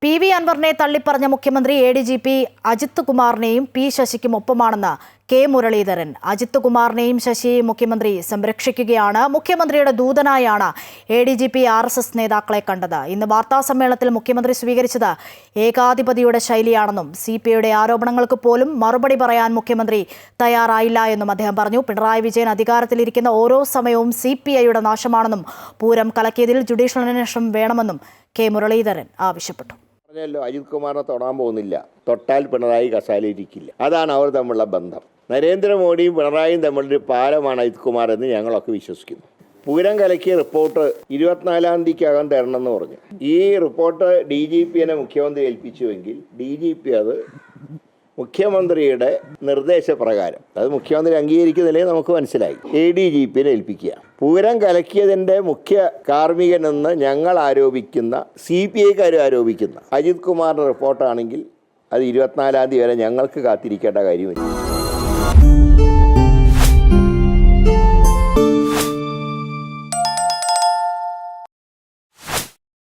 PV അൻവറിനെ തള്ളിപ്പറഞ്ഞ മുഖ്യമന്ത്രി ADGP Ajith കുമാറിനെയും P ശശിക്കും ഒപ്പമാണെന്ന് K Muraleedharan. Ajith കുമാറിനെയും ശശിയെയും മുഖ്യമന്ത്രി സംരക്ഷിക്കുകയാണ്. മുഖ്യമന്ത്രിയുടെ ദൂതനായാണ് ADGP RSS നേതാക്കളെ കണ്ടത്. ഇന്ന് വാർത്താസമ്മേളനത്തിൽ മുഖ്യമന്ത്രി സ്വീകരിച്ചത് ഏകാധിപതിയുടെ ശൈലിയാണെന്നും CPIയുടെ ആരോപണങ്ങൾക്ക് പോലും മറുപടി പറയാൻ മുഖ്യമന്ത്രി തയ്യാറായില്ല എന്നും അദ്ദേഹം പറഞ്ഞു. പിണറായി വിജയൻ അധികാരത്തിലിരിക്കുന്ന ഓരോ സമയവും CPIയുടെ നാശമാണെന്നും പൂരം കലക്കിയതിൽ ജുഡീഷ്യൽ അന്വേഷണം വേണമെന്നും K മുരളീധരൻ ആവശ്യപ്പെട്ടു. അജിത് കുമാറിനെ തൊടാൻ പോകുന്നില്ല, തൊട്ടാൽ പിണറായി കസാലയിരിക്കില്ല. അതാണ് അവർ തമ്മിലുള്ള ബന്ധം. നരേന്ദ്രമോദിയും പിണറായിയും തമ്മിലൊരു പാലമാണ് അജിത് കുമാർ എന്ന് ഞങ്ങളൊക്കെ വിശ്വസിക്കുന്നു. പൂരം കലക്കിയ റിപ്പോർട്ട് 24-ാം തീയതിക്കകം തരണമെന്ന് പറഞ്ഞു. ഈ റിപ്പോർട്ട് DGPനെ മുഖ്യമന്ത്രി ഏൽപ്പിച്ചുവെങ്കിൽ DGP അത് മുഖ്യമന്ത്രിയുടെ നിർദ്ദേശപ്രകാരം, അത് മുഖ്യമന്ത്രി അംഗീകരിക്കുന്നില്ലെങ്കിൽ നമുക്ക് മനസ്സിലായി, ADGPനെ ഏൽപ്പിക്കുക. പൂരം കലക്കിയതിൻ്റെ മുഖ്യ കാർമ്മികനെന്ന് ഞങ്ങൾ ആരോപിക്കുന്ന, CPIക്കാർ ആരോപിക്കുന്ന അജിത് കുമാറിൻ്റെ റിപ്പോർട്ടാണെങ്കിൽ അത് 24-ാം തീയതി വരെ ഞങ്ങൾക്ക് കാത്തിരിക്കേണ്ട കാര്യമില്ല.